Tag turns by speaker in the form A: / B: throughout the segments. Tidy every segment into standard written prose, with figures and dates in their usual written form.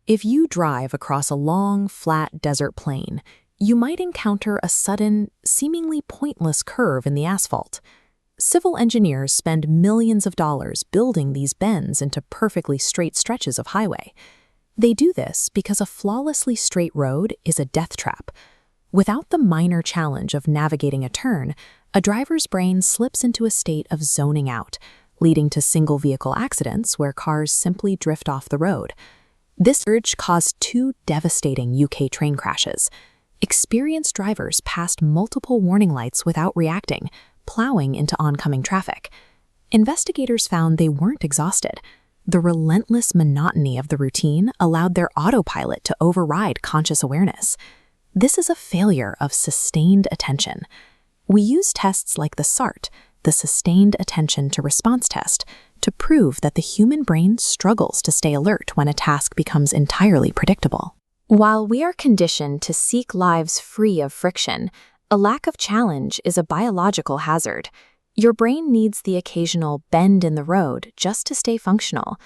A: If you drive across a long, flat desert plain, you might encounter a sudden, seemingly pointless curve in the asphalt. Civil engineers spend millions of dollars building these bends into perfectly straight stretches of highway. They do this because a flawlessly straight road is a death trap. Without the minor challenge of navigating a turn, a driver's brain slips into a state of zoning out, leading to single-vehicle accidents where cars simply drift off the road. This surge caused 2 devastating UK train crashes. Experienced drivers passed multiple warning lights without reacting, plowing into oncoming traffic. Investigators found they weren't exhausted. The relentless monotony of the routine allowed their autopilot to override conscious awareness. This is a failure of sustained attention. We use tests like the SART, the Sustained Attention to Response test, to prove that the human brain struggles to stay alert when a task becomes entirely predictable. While we are conditioned to seek lives free of friction, a lack of challenge is a biological hazard. Your brain needs the occasional bend in the road just to stay functional.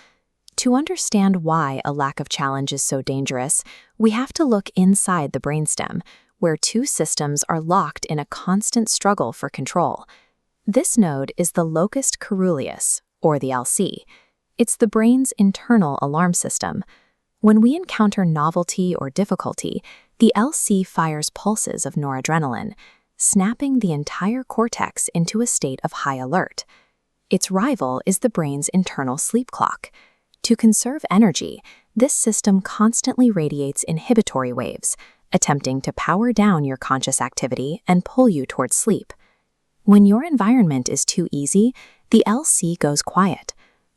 A: To understand why a lack of challenge is so dangerous, we have to look inside the brainstem, where 2 systems are locked in a constant struggle for control. This node is the locus coeruleus, or the LC. It's the brain's internal alarm system. When we encounter novelty or difficulty, the LC fires pulses of noradrenaline, snapping the entire cortex into a state of high alert. Its rival is the brain's internal sleep clock. To conserve energy, this system constantly radiates inhibitory waves, attempting to power down your conscious activity and pull you towards sleep. When your environment is too easy, the LC goes quiet.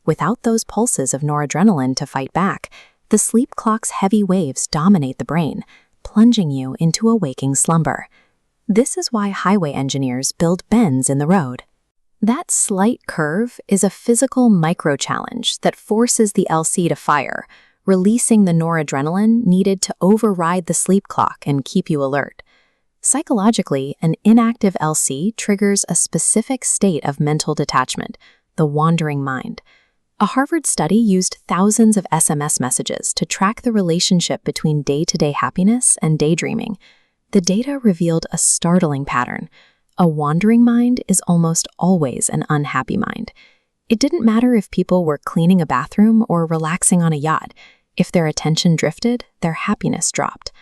A: Without those pulses of noradrenaline to fight back, the sleep clock's heavy waves dominate the brain, plunging you into a waking slumber. This is why highway engineers build bends in the road. That slight curve is a physical micro-challenge that forces the LC to fire, releasing the noradrenaline needed to override the sleep clock and keep you alert. Psychologically, an inactive LC triggers a specific state of mental detachment, the wandering mind. A Harvard study used thousands of SMS messages to track the relationship between day-to-day happiness and daydreaming. The data revealed a startling pattern. A wandering mind is almost always an unhappy mind. It didn't matter if people were cleaning a bathroom or relaxing on a yacht. If their attention drifted, their happiness dropped.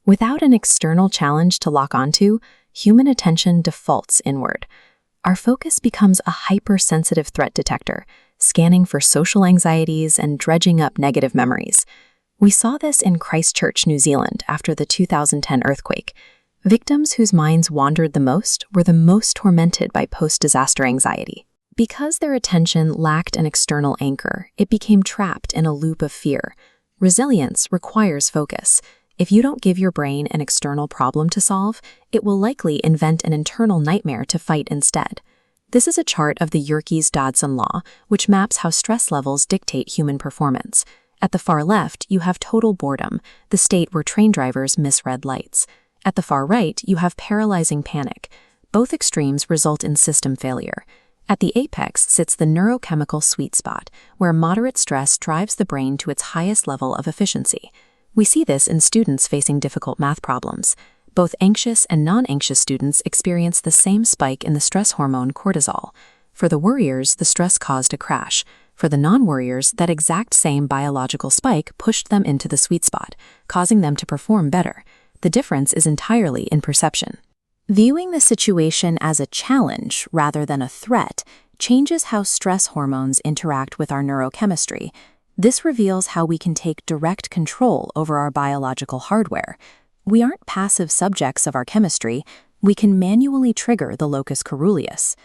A: Without an external challenge to lock onto, human attention defaults inward. Our focus becomes a hypersensitive threat detector, scanning for social anxieties and dredging up negative memories. We saw this in Christchurch, New Zealand, after the 2010 earthquake. Victims whose minds wandered the most were the most tormented by post-disaster anxiety. Because their attention lacked an external anchor, it became trapped in a loop of fear. Resilience requires focus. If you don't give your brain an external problem to solve, it will likely invent an internal nightmare to fight instead. This is a chart of the Yerkes-Dodson law, which maps how stress levels dictate human performance. At the far left, you have total boredom, the state where train drivers miss red lights. At the far right, you have paralyzing panic. Both extremes result in system failure. At the apex sits the neurochemical sweet spot, where moderate stress drives the brain to its highest level of efficiency. We see this in students facing difficult math problems. Both anxious and non-anxious students experience the same spike in the stress hormone cortisol. For the worriers, the stress caused a crash. For the non-worriers, that exact same biological spike pushed them into the sweet spot, causing them to perform better. The difference is entirely in perception. Viewing the situation as a challenge rather than a threat changes how stress hormones interact with our neurochemistry. This reveals how we can take direct control over our biological hardware. We aren't passive subjects of our chemistry. We can manually trigger the locus coeruleus.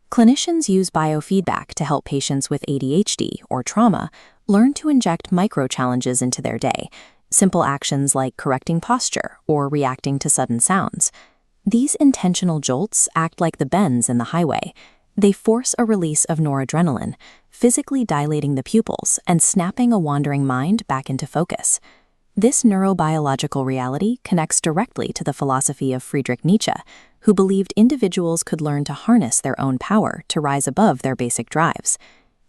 A: Clinicians use biofeedback to help patients with ADHD or trauma learn to inject micro-challenges into their day, simple actions like correcting posture or reacting to sudden sounds. These intentional jolts act like the bends in the highway. They force a release of noradrenaline, physically dilating the pupils and snapping a wandering mind back into focus. This neurobiological reality connects directly to the philosophy of Friedrich Nietzsche, who believed individuals could learn to harness their own power to rise above their basic drives.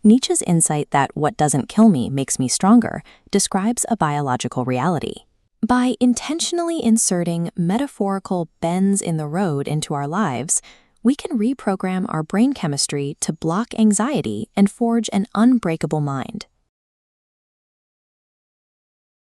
B: Nietzsche's insight that what doesn't kill me makes me stronger describes a biological reality. By intentionally inserting metaphorical bends in the road into our lives, we can reprogram our brain chemistry to block anxiety and forge an unbreakable mind.